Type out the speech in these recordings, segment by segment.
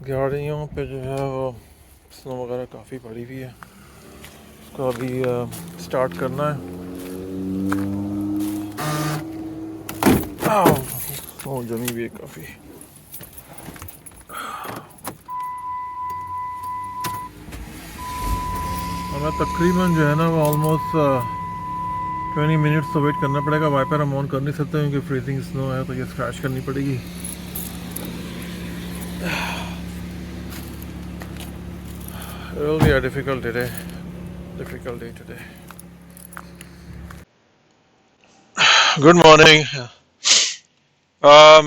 गाड़ियों पे जो है वो स्नो वगैरह काफ़ी पड़ी हुई है। उसको अभी स्टार्ट करना है। स्नो जमी हुई है काफ़ी। हमें तकरीबन जो है ना वो ऑलमोस्ट 20 मिनट्स तो वेट करना पड़ेगा। वाइपर हम ऑन कर नहीं सकते क्योंकि फ्रीजिंग स्नो है, तो ये स्क्रैच करनी पड़ेगी। It will be a difficult day today. Good morning.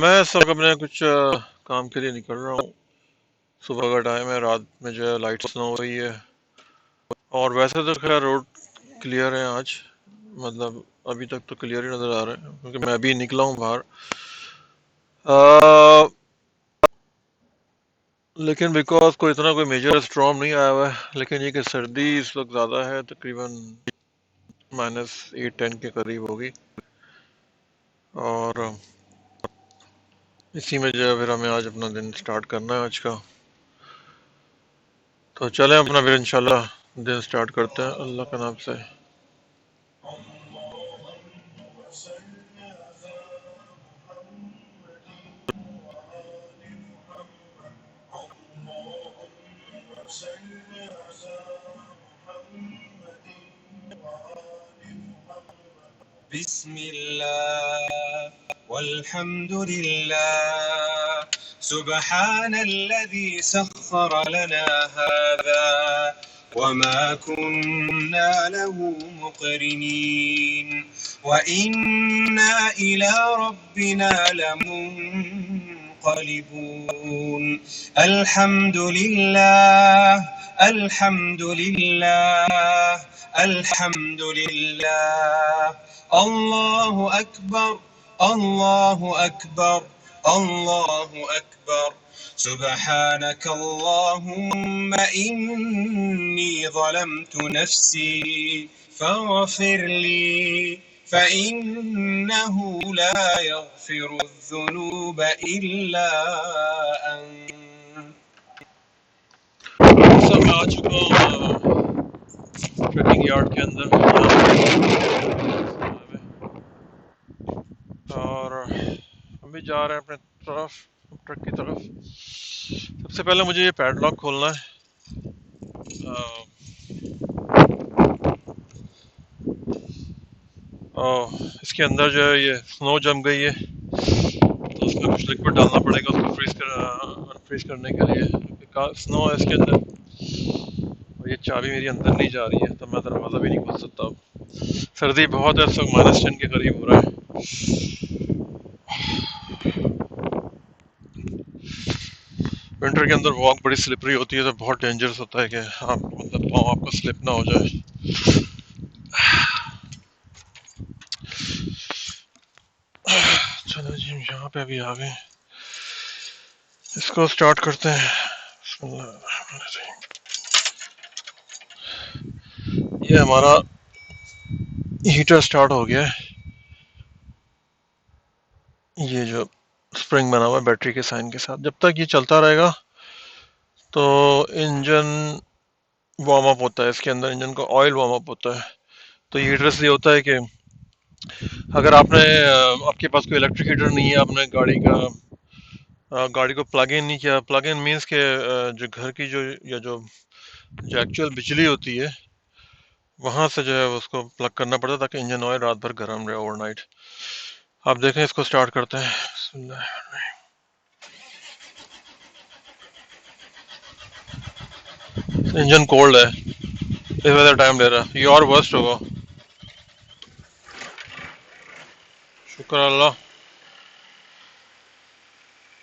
मैं सब अपने कुछ काम के लिए निकल रहा हूँ। सुबह का टाइम है, रात में जो है लाइट स्नो हुई है। और वैसे तो खैर रोड क्लियर है आज, मतलब अभी तक तो क्लियर ही नज़र आ रहे हैं क्योंकि मैं अभी निकला हूँ बाहर। अ, लेकिन बिकॉज कोई मेजर स्टॉर्म नहीं आया हुआ है, लेकिन ये कि सर्दी इस वक्त ज़्यादा है, तकरीबन -8-10 के करीब होगी। और इसी में जो है फिर हमें आज अपना दिन स्टार्ट करना है आज का। तो चलें अपना फिर इंशाल्लाह दिन स्टार्ट करते हैं अल्लाह के नाम से। बिस्मिल्लाह वल्हम्दुलिल्लाह सुब्हानल्लज़ी सख्खर लना हाज़ा वमा कुन्ना लहू मुक़रिनीन व इन्ना इला रब्बिना लमुन्क़लिबून। अल्हम्दुलिल्लाह अल्हम्दुलिल्लाह अल्हम्दुलिल्लाह। अल्लाहु अकबर अल्लाहु अकबर अल्लाहु अकबर। सुब्हानक अल्लाहुम्मा इन्नी ज़लमतु नफ्सी फ़ग़फ़िर ली फ़इन्नहु ला यग़फ़िरुज़्ज़ुनूब इल्ला अंत। सब मैं आ चुका हूँ ट्रकिंग यार्ड के अंदर और हम भी जा रहे हैं अपने तरफ, ट्रक की तरफ। सबसे पहले मुझे ये पैडलॉक खोलना है। इसके अंदर जो है ये स्नो जम गई है, तो उसमें कुछ लिक्विड डालना पड़ेगा उसको अनफ्रीज करने के लिए। स्नो है इसके अंदर और ये चाबी मेरी अंदर नहीं जा रही है, तो मैं दरवाज़ा भी नहीं खोल सकता। सर्दी बहुत है, इस वक्त -10 के करीब हो रहा है। विंटर के अंदर वॉक बड़ी स्लिपरी होती है, तो बहुत डेंजरस होता है कि आप मतलब पाँव आपका स्लिप ना हो जाए। चलो जी, हम यहाँ पे अभी आ गए, इसको स्टार्ट करते हैं। ये हमारा हीटर स्टार्ट हो गया है। ये जो स्प्रिंग बना हुआ है बैटरी के साइन के साथ, जब तक ये चलता रहेगा तो इंजन वार्म अप होता है। इसके अंदर इंजन का ऑयल वार्म अप होता है। तो ये हीटर इसलिए होता है कि अगर आपके पास कोई इलेक्ट्रिक हीटर नहीं है, आपने गाड़ी को प्लग इन नहीं किया। प्लग इन मीन्स के जो घर की जो एक्चुअल बिजली होती है वहां से जो है उसको प्लग करना पड़ता है ताकि इंजन ऑयल रात भर गर्म रहे ओवरनाइट। आप देखें, इसको स्टार्ट करते हैं। इंजन कोल्ड है, इस वजह से टाइम ले रहा है। ये और वर्स्ट होगा। शुक्र अल्लाह।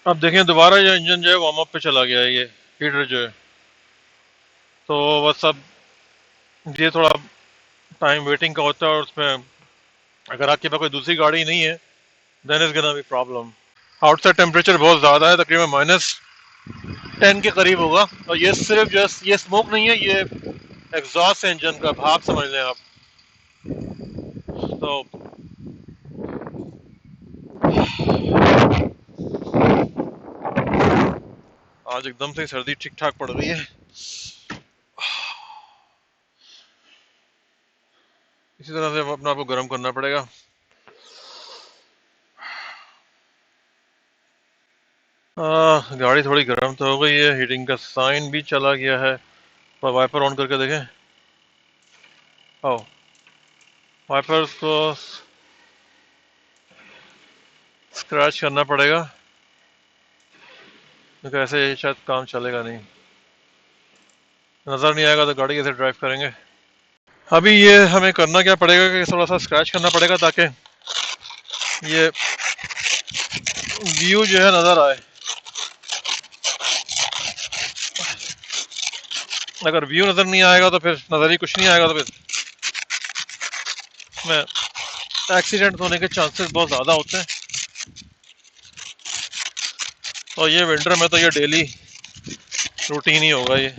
अब देखें दोबारा ये इंजन जो है वार्म अप पे चला गया है। ये हीटर जो है, तो बस अब ये थोड़ा टाइम वेटिंग का होता है। और उसमें अगर आपके पास कोई दूसरी गाड़ी नहीं है then is gonna be problem. Outside temperature बहुत ज़्यादा है, तकरीबन -10 के करीब होगा। और ये सिर्फ जस्ट ये स्मोक नहीं है, ये एग्जॉस्ट है इंजन का, भाप समझ लें आप। तो आज एकदम से सर्दी ठीक ठाक पड़ गई है। इसी तरह से अपने आप को गर्म करना पड़ेगा। गाड़ी थोड़ी गर्म तो हो गई है, हीटिंग का साइन भी चला गया है। पर वाइपर ऑन करके देखें। ओ, वाइपर्स को स्क्रैच करना पड़ेगा क्योंकि ऐसे शायद काम चलेगा नहीं। नज़र नहीं आएगा तो गाड़ी कैसे ड्राइव करेंगे। अभी ये हमें करना क्या पड़ेगा कि थोड़ा सा स्क्रैच करना पड़ेगा ताकि ये व्यू जो है नज़र आए। अगर व्यू नज़र नहीं आएगा तो फिर नज़र ही कुछ नहीं आएगा तो फिर इसमें एक्सीडेंट होने के चांसेस बहुत ज़्यादा होते हैं। तो ये विंटर में तो ये डेली रूटीन ही होगा ये।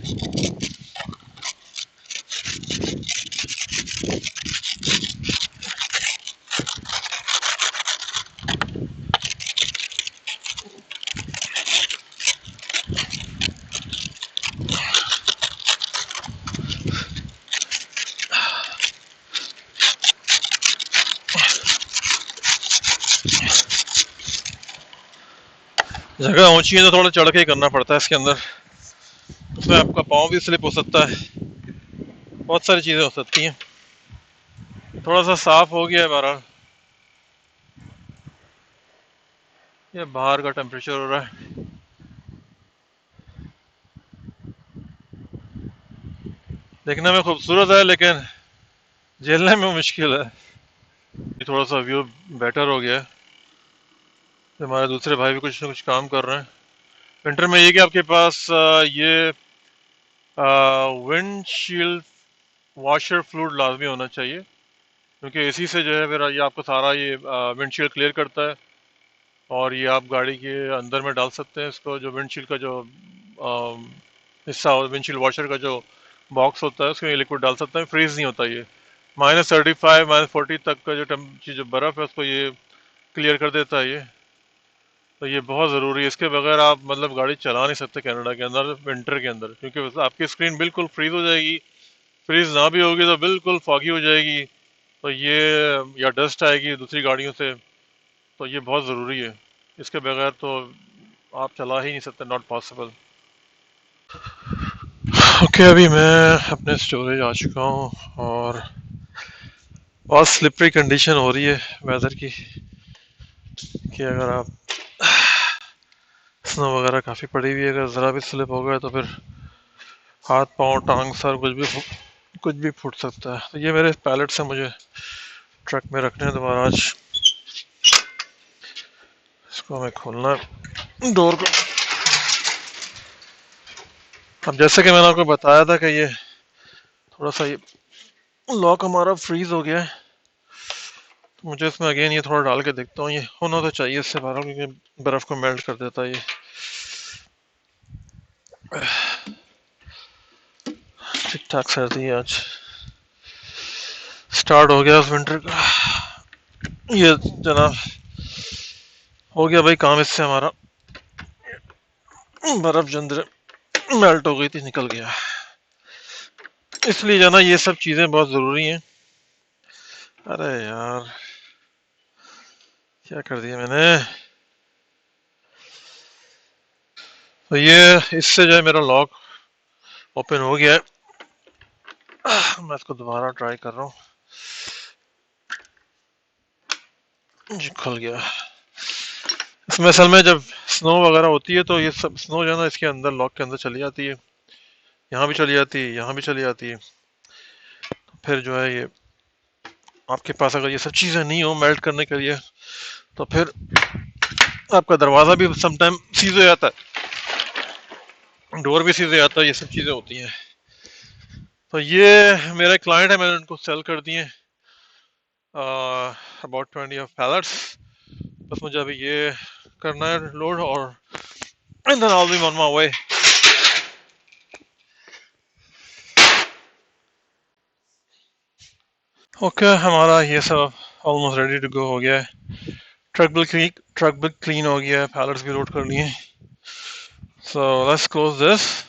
जगह ऊंची है तो थोड़ा चढ़ के ही करना पड़ता है इसके अंदर। उसमें आपका पाँव भी स्लिप हो सकता है, बहुत सारी चीज़ें हो सकती हैं। थोड़ा सा साफ हो गया है बहरहाल। ये बाहर का टेम्परेचर हो रहा है, देखने में खूबसूरत है लेकिन झेलने में मुश्किल है। थोड़ा सा व्यू बेटर हो गया है, हमारे दूसरे भाई भी कुछ ना कुछ काम कर रहे हैं। विंटर में ये कि आपके पास ये विंडशील्ड वॉशर फ्लूइड लाजमी होना चाहिए क्योंकि इसी से जो है फिर ये आपका सारा ये विंडशील्ड क्लियर करता है। और ये आप गाड़ी के अंदर में डाल सकते हैं इसको, जो विंडशील्ड का जो हिस्सा विंडशील्ड वॉशर का जो बॉक्स होता है उसमें ये लिक्विड डाल सकते हैं, फ्रीज नहीं होता ये। -35 -40 तक का जो बर्फ़ है उसको ये क्लियर कर देता है ये। तो ये बहुत ज़रूरी है, इसके बगैर आप मतलब गाड़ी चला नहीं सकते कनाडा के अंदर विंटर के अंदर, क्योंकि आपकी स्क्रीन बिल्कुल फ्रीज हो जाएगी। फ्रीज ना भी होगी तो बिल्कुल फॉगी हो जाएगी। तो ये या डस्ट आएगी दूसरी गाड़ियों से। तो ये बहुत ज़रूरी है, इसके बगैर तो आप चला ही नहीं सकते, नॉट पॉसिबल। ओके, अभी मैं अपने स्टोरेज आ चुका हूँ और बहुत स्लिपरी कंडीशन हो रही है वेदर की कि अगर आप स्नो वगैरह काफ़ी पड़ी हुई है, अगर ज़रा भी स्लिप हो गया तो फिर हाथ पाँव टांग सर कुछ भी फूट सकता है। तो ये मेरे पैलेट्स हैं, मुझे ट्रक में रखने हैं दोबारा आज। इसको हमें खोलना है डोर को। अब जैसे कि मैंने आपको बताया था कि ये थोड़ा सा ये लॉक हमारा फ्रीज हो गया है, तो मुझे इसमें अगेन ये थोड़ा डाल के देखता हूँ। ये होना तो चाहिए इससे बाहर, क्योंकि बर्फ़ को मेल्ट कर देता है ये। ठीक ठाक सर्दी है आज, स्टार्ट हो गया उस विंटर का। ये जनाब हो गया भाई काम इससे हमारा, बर्फ जो अंदर मेल्ट हो गई थी निकल गया। इसलिए जाना ये सब चीज़ें बहुत ज़रूरी हैं। अरे यार क्या कर दिया मैंने। तो ये इससे जो है मेरा लॉक ओपन हो गया है। मैं इसको दोबारा ट्राई कर रहा हूँ जी, खुल गया। इसमें असल में जब स्नो वगैरह होती है तो ये सब स्नो जो है ना इसके अंदर लॉक के अंदर चली जाती है, यहाँ भी चली जाती है, यहाँ भी चली जाती है। तो फिर जो है ये आपके पास अगर ये सब चीज़ें नहीं हो मेल्ट करने के लिए तो फिर आपका दरवाज़ा भी समटाइम सीज हो जाता है, डोर भी सीज हो जाता है, ये सब चीज़ें होती हैं। तो ये मेरे क्लाइंट है, मैंने उनको सेल कर दिए अबाउट 20 ऑफ पैलेट्स। बस मुझे अभी ये करना है लोड और and then I will be on my way. Okay, हमारा ये सब ऑलमोस्ट रेडी टू गो हो गया है। ट्रक भी क्लीन हो गया है, पैलेट्स भी लोड कर लिए। So let's close this,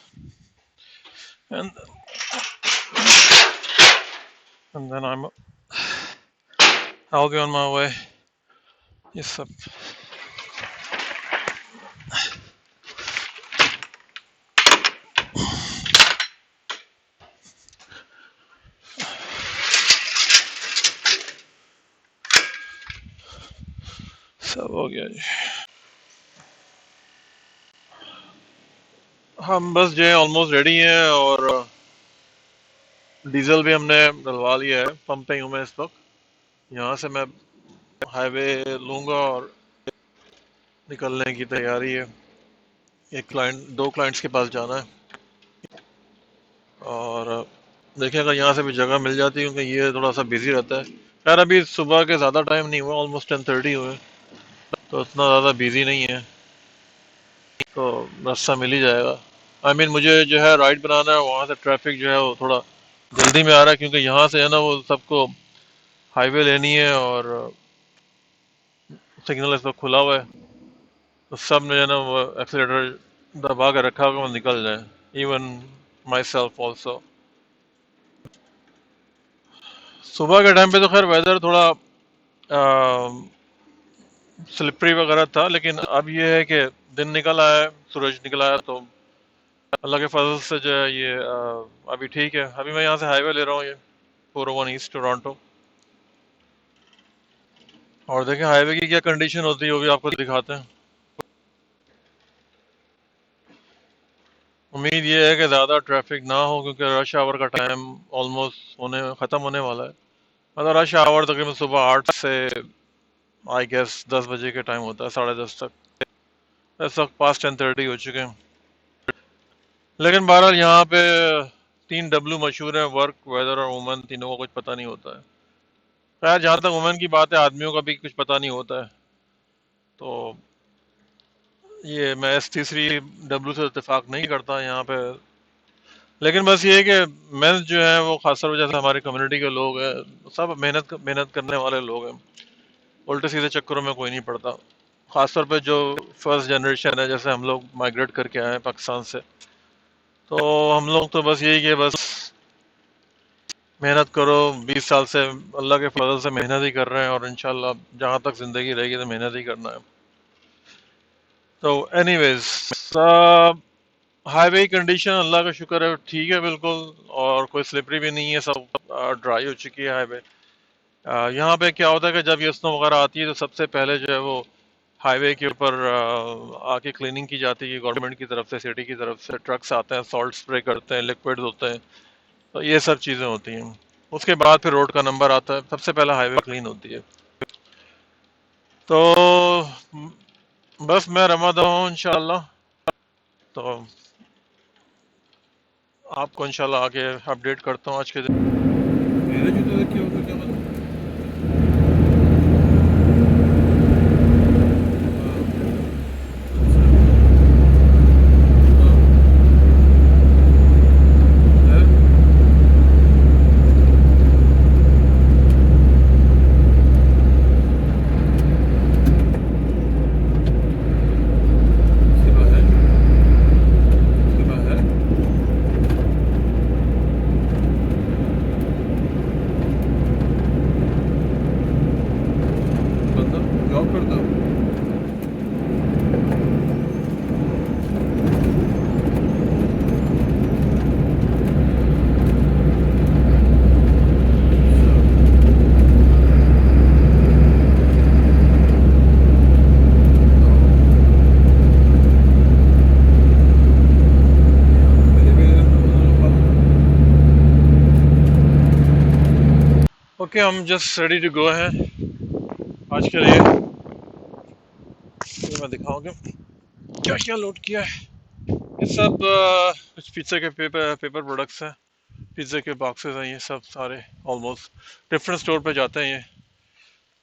and then I'll be on my way. ये सब सब हो गया जी. हम बस जो है ऑलमोस्ट रेडी हैं, और डीजल भी हमने डलवा लिया है. पंप पे ही हूँ मैं इस वक्त. यहाँ से मैं हाईवे लूंगा और निकलने की तैयारी है. दो क्लाइंट्स के पास जाना है, और देखिए अगर यहाँ से भी जगह मिल जाती है, क्योंकि ये थोड़ा सा बिजी रहता है. खैर अभी सुबह के ज़्यादा टाइम नहीं हुआ, ऑलमोस्ट 10:30 हुए, तो इतना ज़्यादा बिजी नहीं है, तो रास्ता मिल ही जाएगा. मुझे जो है राइड बनाना है, वहाँ से ट्रैफिक जो है वो थोड़ा जल्दी में आ रहा है, क्योंकि यहाँ से है ना वो सबको हाईवे लेनी है, और सिग्नल इस वक्त खुला हुआ है, तो सब ने जो है ना वो एक्सीलेटर दबा के रखा होगा, वो निकल जाए. Even my self also. सुबह के टाइम पे तो खैर वेदर थोड़ा स्लिपरी वगैरह था, लेकिन अब ये है कि दिन निकल आया है, सूरज निकल आया, तो अल्लाह के फजल से जो है ये अभी ठीक है. अभी मैं यहाँ से हाईवे ले रहा हूँ, ये 401 ईस्ट टोरंटो. और देखें हाईवे की क्या कंडीशन होती है, वो भी आपको दिखाते हैं. उम्मीद ये है कि ज़्यादा ट्रैफिक ना हो, क्योंकि रश आवर का टाइम ऑलमोस्ट ख़त्म होने वाला है. मतलब रश आवर तकरीबन सुबह 8 से आई गेस 10 बजे के टाइम होता है, 10:30 तक. इस वक्त पास 10:30 हो चुके हैं. लेकिन बहरहाल यहाँ पे 3 W मशहूर हैं: वर्क, वेदर और वुमन. तीनों को कुछ पता नहीं होता है. खैर जहाँ तक वुमन की बात है, आदमियों का भी कुछ पता नहीं होता है, तो ये मैं इस तीसरी W से इत्तेफाक नहीं करता यहाँ पे. लेकिन बस ये है कि मेंस जो है वो खासतौर पर जैसे हमारी कम्युनिटी के लोग हैं, सब मेहनत करने वाले लोग हैं. उल्टे सीधे चक्करों में कोई नहीं पड़ता. खासतौर पे जो फर्स्ट जनरेशन है, जैसे हम लोग माइग्रेट करके आए हैं पाकिस्तान से, तो हम लोग तो बस यही कि बस मेहनत करो. 20 साल से अल्लाह के फजल से मेहनत ही कर रहे हैं, और इंशाल्लाह जहाँ तक जिंदगी रहेगी तो मेहनत ही करना है. तो एनीवेज, हाईवे कंडीशन अल्लाह का शुक्र है ठीक है बिल्कुल, और कोई स्लिपरी भी नहीं है, सब ड्राई हो चुकी है हाईवे. यहाँ पे क्या होता है कि जब ये स्नो वगैरह आती है, तो सबसे पहले जो है वो हाईवे के ऊपर आके क्लीनिंग की जाती है गवर्नमेंट की तरफ से, सिटी की तरफ से. ट्रक्स आते हैं, सॉल्ट स्प्रे करते हैं, लिक्विड होते हैं, तो ये सब चीज़ें होती हैं. उसके बाद फिर रोड का नंबर आता है, सबसे पहले हाईवे क्लीन होती है. तो बस मैं रमादा हूँ इंशाल्लाह, तो आपको इंशाल्लाह आगे अपडेट करता हूँ आज के दिन. मेरे जूते देखिए होगा क्या मतलब. जॉब करता हूँ. ओके, हम जस्ट रेडी टू गो है आज के लिए. ये मैं दिखाऊंगा क्या क्या लोड किया है. ये सब कुछ पिज्ज़ा के पेपर प्रोडक्ट्स हैं. पिज्ज़ा के बॉक्सेस हैं ये सब सारे. ऑलमोस्ट डिफरेंट स्टोर पे जाते हैं ये,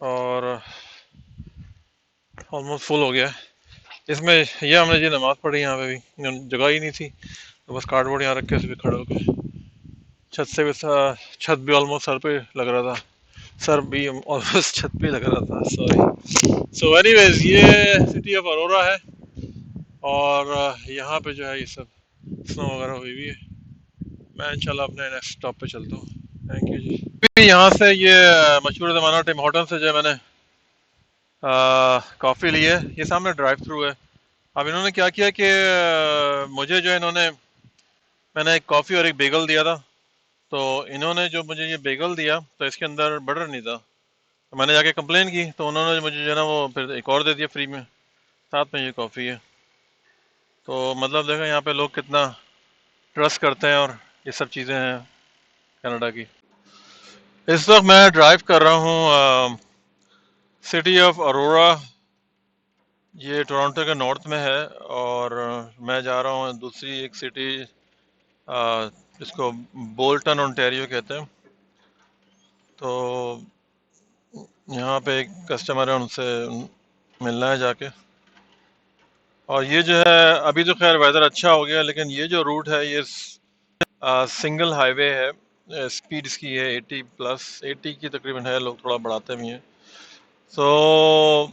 और ऑलमोस्ट फुल हो गया है. इसमें ये हमने जी नमाज पढ़ी, यहाँ पे भी जगह ही नहीं थी, तो बस कार्डबोर्ड यहाँ रख के इस पे खड़े होके. छत से भी छत भी ऑलमोस्ट सर पे लग रहा था. सर भी ऑलमोस्ट छत पे लग रहा था, सॉरी. सो एनीवेज, ये सिटी ऑफ अरोरा है, और यहाँ पे जो है ये सब स्नो वगैरह हुई हुई है। मैं इंशाल्लाह अपने नेक्स्ट स्टॉप पे चलता हूँ। थैंक यू जी। फिर यहाँ से ये मशहूर ज़माना टिम होटल से जो है मैंने कॉफ़ी ली है। ये सामने ड्राइव थ्रू है। अब इन्होंने क्या किया कि मुझे जो है इन्होंने मैंने एक कॉफ़ी और एक बेगल दिया था। तो इन्होंने जो मुझे ये बेगल दिया तो इसके अंदर बटर नहीं था। तो मैंने जाके कंप्लेन की तो उन्होंने मुझे जो है ना वो फिर एक और दे दिया फ्री में, साथ में ये कॉफ़ी है। तो मतलब देखो यहाँ पे लोग कितना ट्रस्ट करते हैं और ये सब चीज़ें हैं कनाडा की। इस वक्त मैं ड्राइव कर रहा हूँ सिटी ऑफ अरोरा। ये टोरंटो के नॉर्थ में है और मैं जा रहा हूँ दूसरी एक सिटी जिसको बोल्टन ओंटारियो कहते हैं। तो यहाँ पे एक कस्टमर है, उनसे मिलना है जाके। और ये जो है अभी तो खैर वेदर अच्छा हो गया, लेकिन ये जो रूट है ये सिंगल हाईवे है। स्पीड इसकी है 80 प्लस, 80 की तकरीबन है, लोग थोड़ा बढ़ाते भी हैं। सो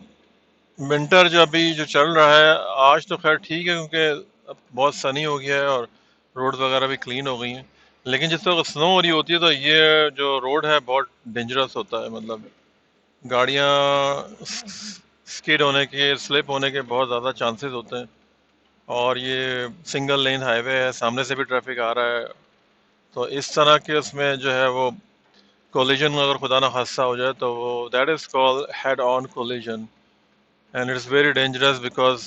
विंटर जो अभी जो चल रहा है आज तो खैर ठीक है, क्योंकि अब बहुत सनी हो गया है और रोड वगैरह भी क्लीन हो गई हैं। लेकिन जिस वक्त स्नो हो रही होती है तो ये जो रोड है बहुत डेंजरस होता है। मतलब गाड़ियाँ स्किड होने के, स्लिप होने के बहुत ज़्यादा चांसेस होते हैं। और ये सिंगल लेन हाईवे है, सामने से भी ट्रैफिक आ रहा है। तो इस तरह के उसमें जो है वो कोलिजन अगर खुदा ना हादसा हो जाए तो वो that is called head on collision and it's very dangerous because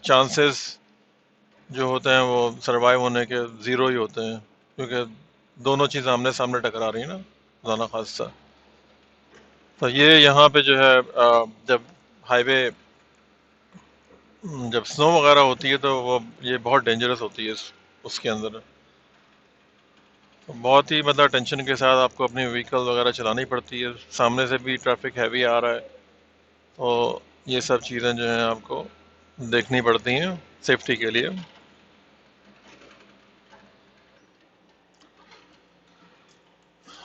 chances जो होते हैं वो सरवाइव होने के ज़ीरो ही होते हैं, क्योंकि दोनों चीज़ आमने सामने टकरा रही है ना, खुदा ना खास्ता। तो ये यहाँ पे जो है जब हाईवे जब स्नो वगैरह होती है तो वो ये बहुत डेंजरस होती है उसके अंदर। तो बहुत ही मतलब टेंशन के साथ आपको अपनी व्हीकल वगैरह चलानी पड़ती है। सामने से भी ट्रैफिक हैवी आ रहा है, तो ये सब चीज़ें जो हैं आपको देखनी पड़ती हैं सेफ्टी के लिए।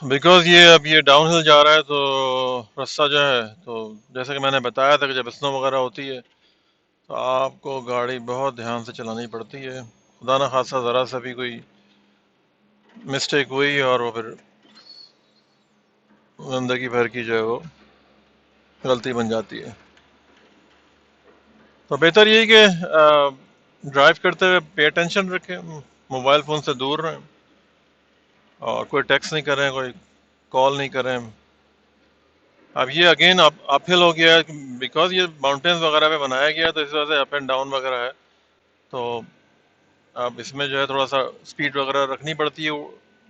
बिकॉज ये अब ये डाउन हिल जा रहा है तो रास्ता जो है, तो जैसे कि मैंने बताया था कि जब स्नो वगैरह होती है तो आपको गाड़ी बहुत ध्यान से चलानी पड़ती है। खुदा ना खासा ज़रा सा भी कोई मिस्टेक हुई और वो फिर ज़िंदगी भर की जो है वो गलती बन जाती है। तो बेहतर यही कि ड्राइव करते हुए पे अटेंशन रखें, मोबाइल फ़ोन से दूर रहें और कोई टेक्स्ट नहीं करें, कोई कॉल नहीं करें। अब ये अगेन अपहिल हो गया है बिकॉज ये माउंटेन्स वगैरह पे बनाया गया है, तो इस वजह से अप एंड डाउन वगैरह है। तो अब इसमें जो है थोड़ा सा स्पीड वगैरह रखनी पड़ती है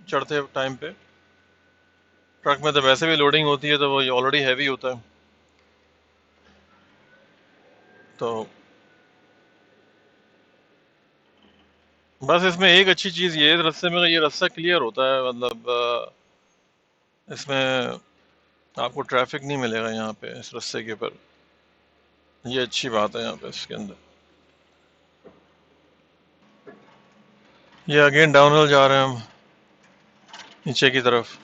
चढ़ते टाइम पे। ट्रक में तो वैसे भी लोडिंग होती है तो वो ऑलरेडी हैवी होता है। तो बस इसमें एक अच्छी चीज़ ये है इस रास्ते में कि ये रास्ता क्लियर होता है। मतलब इसमें आपको ट्रैफिक नहीं मिलेगा यहाँ पे इस रास्ते के ऊपर। ये अच्छी बात है यहाँ पे इसके अंदर। ये अगेन डाउन हिल जा रहे हैं हम नीचे की तरफ,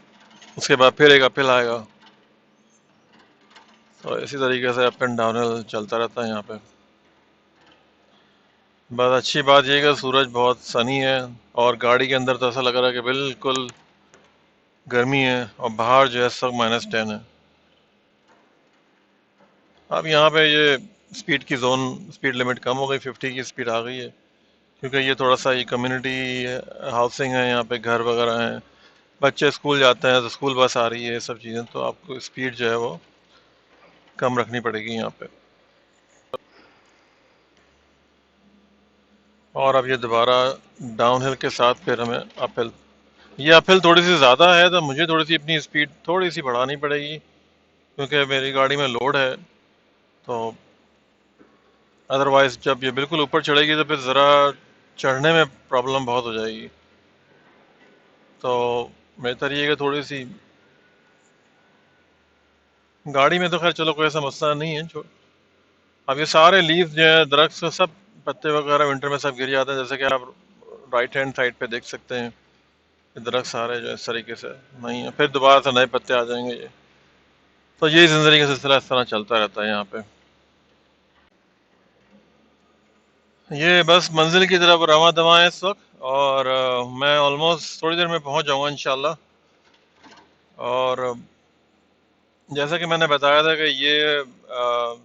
उसके बाद फिर एक अपहिल आएगा। तो इसी तरीके से अप एंड डाउन हिल चलता रहता है यहाँ पे। बस अच्छी बात यह है कि सूरज बहुत सनी है और गाड़ी के अंदर तो ऐसा लग रहा है कि बिल्कुल गर्मी है और बाहर जो है सब -10 है। अब यहाँ पे ये स्पीड की जोन, स्पीड लिमिट कम हो गई, 50 की स्पीड आ गई है, क्योंकि ये थोड़ा सा ये कम्युनिटी हाउसिंग है, यहाँ पे घर वगैरह हैं, बच्चे स्कूल जाते हैं तो स्कूल बस आ रही है, ये सब चीज़ें, तो आपको स्पीड जो है वो कम रखनी पड़ेगी यहाँ पे। और अब ये दोबारा डाउन हिल के साथ फिर हमें अपहिल, ये अपहिल थोड़ी सी ज़्यादा है तो मुझे थोड़ी सी अपनी स्पीड थोड़ी सी बढ़ानी पड़ेगी, क्योंकि मेरी गाड़ी में लोड है। तो अदरवाइज जब ये बिल्कुल ऊपर चढ़ेगी तो फिर ज़रा चढ़ने में प्रॉब्लम बहुत हो जाएगी। तो बेहतर ये है कि थोड़ी सी गाड़ी में तो खैर चलो कोई ऐसा मसला नहीं है। जो अब ये सारे लीव जो है दरख्त के सब पत्ते वगैरह विंटर में सब गिर जाते हैं, जैसे कि आप राइट हैंड साइड पे देख सकते हैं। ये दरख्त सारे जो है इस तरीके से नहीं है, फिर दोबारा से नए पत्ते आ जाएंगे ये। तो ये ज़िंदगी का सिलसिला इस तरह चलता रहता है यहाँ पे। ये बस मंजिल की तरफ रवां दवा है इस वक्त, और मैं ऑलमोस्ट थोड़ी देर में पहुंच जाऊंगा इंशाल्लाह। और जैसा कि मैंने बताया था कि ये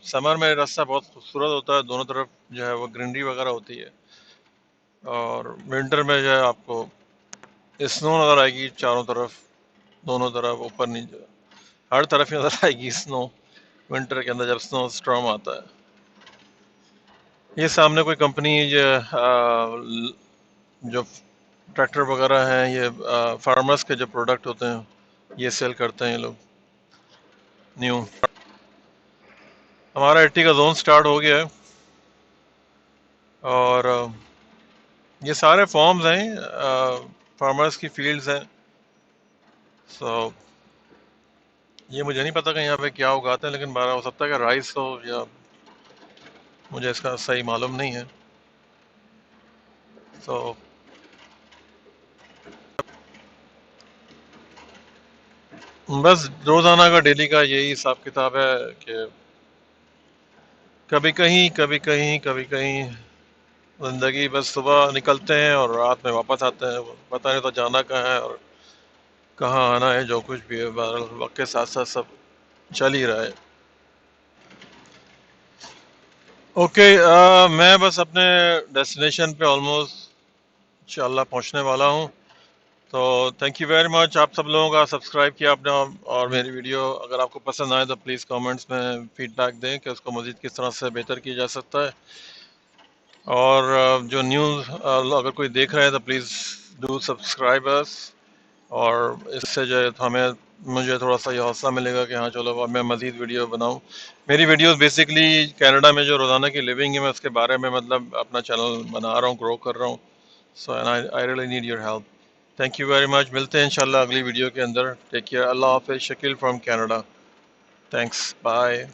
समर में रास्ता बहुत खूबसूरत होता है, दोनों तरफ जो है वो ग्रीनरी वगैरह होती है। और विंटर में जो है आपको स्नो नज़र आएगी चारों तरफ, दोनों तरफ, ऊपर नीचे, हर तरफ ही नज़र आएगी स्नो। विंटर के अंदर जब स्नो स्टॉर्म आता है। ये सामने कोई कंपनी जो ट्रैक्टर वगैरह हैं, ये फार्मर्स के जो प्रोडक्ट होते हैं ये सेल करते हैं ये लोग। न्यू हमारा 80 का जोन स्टार्ट हो गया है। और ये सारे फॉर्म्स हैं, फार्मर्स की फील्ड्स हैं। सो ये मुझे नहीं पता कि यहाँ पे क्या उगाते हैं, लेकिन बारह हो सकता है कि राइस हो, या मुझे इसका सही मालूम नहीं है। तो बस रोजाना का डेली का यही हिसाब किताब है कि कभी कहीं कभी कहीं कभी कहीं, जिंदगी बस सुबह निकलते हैं और रात में वापस आते हैं, पता नहीं तो जाना कहाँ है और कहाँ आना है। जो कुछ भी है बहरहाल वक्त के साथ साथ सब चल ही रहा है। ओके, मैं बस अपने डेस्टिनेशन पे ऑलमोस्ट इंशाल्लाह पहुंचने वाला हूं। तो थैंक यू वेरी मच आप सब लोगों का, सब्सक्राइब किया आपने। और मेरी वीडियो अगर आपको पसंद आए तो प्लीज़ कमेंट्स में फीडबैक दें कि उसको मज़ीद किस तरह से बेहतर किया जा सकता है। और जो न्यूज़ अगर कोई देख रहा है तो प्लीज़ डू सब्सक्राइब अस। और इससे जो है हमें, मुझे थोड़ा सा ये हौसला मिलेगा कि हाँ चलो अब मैं मज़ीद वीडियो बनाऊँ। मेरी वीडियोस बेसिकली कनाडा में जो रोज़ाना की लिविंग है मैं उसके बारे में मतलब अपना चैनल बना रहा हूँ, ग्रो कर रहा हूँ। So and I really need your help. Thank you very much. मिलते हैं इंशाल्लाह अगली वीडियो के अंदर। Take care. अल्लाह हाफिज़। Shakeel from Canada. Thanks. Bye.